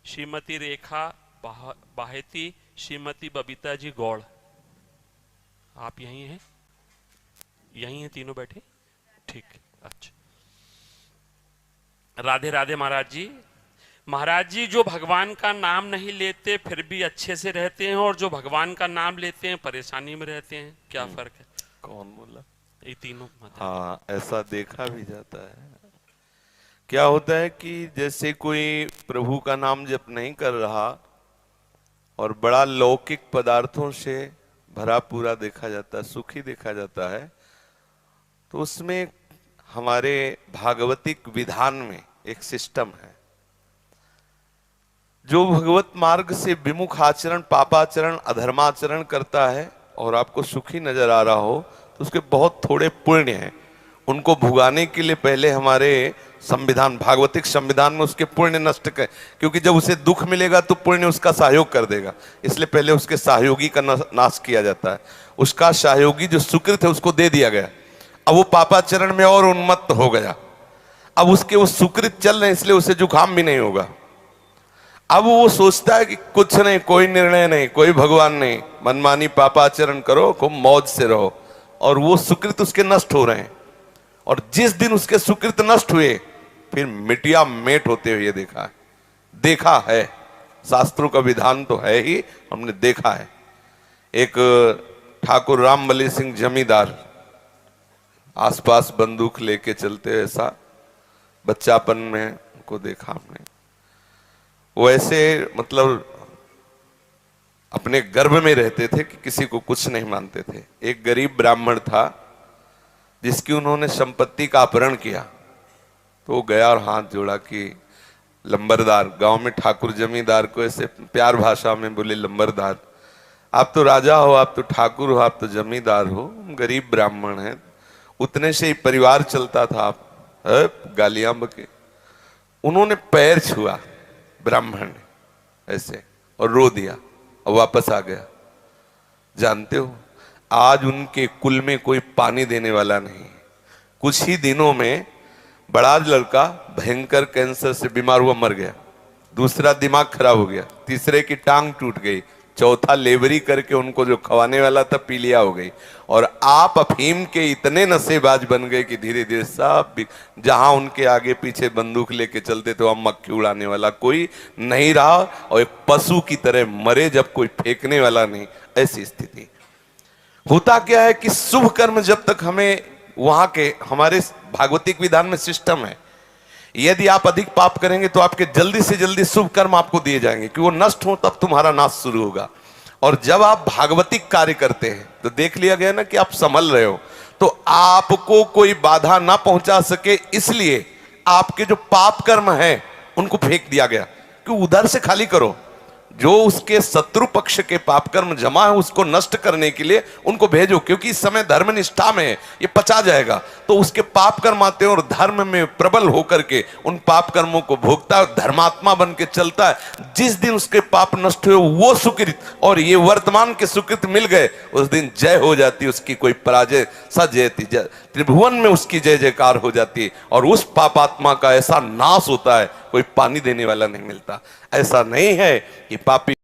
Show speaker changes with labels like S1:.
S1: श्रीमती रेखा बाहेती, श्रीमती बबीता जी गौड़। आप यहीं हैं? यहीं हैं तीनों बैठे? ठीक, अच्छा। राधे राधे महाराज जी। महाराज जी, जो भगवान का नाम नहीं लेते फिर भी अच्छे से रहते हैं, और जो भगवान का नाम लेते हैं परेशानी में रहते हैं, क्या फर्क है?
S2: कौन बोला?
S1: ये तीनों।
S2: हाँ, ऐसा देखा भी जाता है। क्या होता है कि जैसे कोई प्रभु का नाम जप नहीं कर रहा और बड़ा लौकिक पदार्थों से भरा पूरा देखा जाता है, सुखी देखा जाता है, तो उसमें हमारे भागवतिक विधान में एक सिस्टम है। जो भगवत मार्ग से विमुख आचरण, पापाचरण, अधर्माचरण करता है और आपको सुखी नजर आ रहा हो, तो उसके बहुत थोड़े पुण्य हैं। उनको भुगाने के लिए पहले हमारे संविधान, भागवतिक संविधान में उसके पुण्य नष्ट कर, क्योंकि जब उसे दुख मिलेगा तो पुण्य उसका सहयोग कर देगा, इसलिए पहले उसके सहयोगी का नाश किया जाता है। उसका सहयोगी जो सुकृत है उसको दे दिया गया। अब वो पापाचरण में और उन्मत्त हो गया। अब उसके वो सुकृत चल रहे हैं, इसलिए उसे जुकाम भी नहीं होगा। अब वो सोचता है कि कुछ नहीं, कोई निर्णय नहीं, कोई भगवान नहीं, मनमानी पापाचरण करो, खूब मौज से रहो, और वो सुकृत उसके नष्ट हो रहे हैं। और जिस दिन उसके सुकृत नष्ट हुए फिर मिटिया मेट होते हुए देखा है। शास्त्रों का विधान तो है ही, हमने देखा है। एक ठाकुर रामबली सिंह जमींदार आसपास बंदूक लेके चलते, ऐसा बच्चापन में उनको देखा हमने। वो ऐसे मतलब अपने गर्भ में रहते थे कि किसी को कुछ नहीं मानते थे। एक गरीब ब्राह्मण था जिसकी उन्होंने संपत्ति का अपहरण किया, तो वो गया और हाथ जोड़ा कि लंबरदार, गांव में ठाकुर जमींदार को ऐसे प्यार भाषा में बोले, लंबरदार, आप तो राजा हो, आप तो ठाकुर हो, आप तो जमींदार हो, गरीब ब्राह्मण हैं, उतने से ही परिवार चलता था, आप गालियां बके। उन्होंने पैर छुआ ब्राह्मण ने ऐसे और रो दिया और वापस आ गया। जानते हो, आज उनके कुल में कोई पानी देने वाला नहीं। कुछ ही दिनों में बड़ा लड़का भयंकर कैंसर से बीमार हुआ, मर गया। दूसरा दिमाग खराब हो गया, तीसरे की टांग टूट गई, चौथा लेबरी करके उनको जो खवाने वाला था पीलिया हो गई। और आप अफीम के इतने नशेबाज बन गए कि धीरे धीरे सब जहां उनके आगे पीछे बंदूक लेके चलते थे वहां मक्खी उड़ाने वाला कोई नहीं रहा, और एक पशु की तरह मरे जब कोई फेंकने वाला नहीं। ऐसी स्थिति होता क्या है कि शुभ कर्म जब तक हमें वहां के हमारे भागवतिक विधान में सिस्टम है, यदि आप अधिक पाप करेंगे तो आपके जल्दी से जल्दी शुभ कर्म आपको दिए जाएंगे कि वो नष्ट हो, तब तुम्हारा नाश शुरू होगा। और जब आप भागवतिक कार्य करते हैं तो देख लिया गया ना कि आप संभल रहे हो, तो आपको कोई बाधा ना पहुंचा सके, इसलिए आपके जो पाप कर्म है उनको फेंक दिया गया कि उधर से खाली करो। जो उसके शत्रु पक्ष के पाप कर्म जमा है उसको नष्ट करने के लिए उनको भेजो, क्योंकि इस समय धर्म निष्ठा में है, ये पचा जाएगा। तो उसके पाप कर्म आते हैं और धर्म में प्रबल होकर के उन पाप कर्मों को भोगता है, धर्मात्मा बन के चलता है। जिस दिन उसके पाप नष्ट हुए वो सुकृत और ये वर्तमान के सुकृत मिल गए, उस दिन जय हो जाती, उसकी कोई पराजय सजयती, त्रिभुवन में उसकी जय जयकार हो जाती है। और उस पापात्मा का ऐसा नाश होता है, कोई पानी देने वाला नहीं मिलता। ऐसा नहीं है कि पापी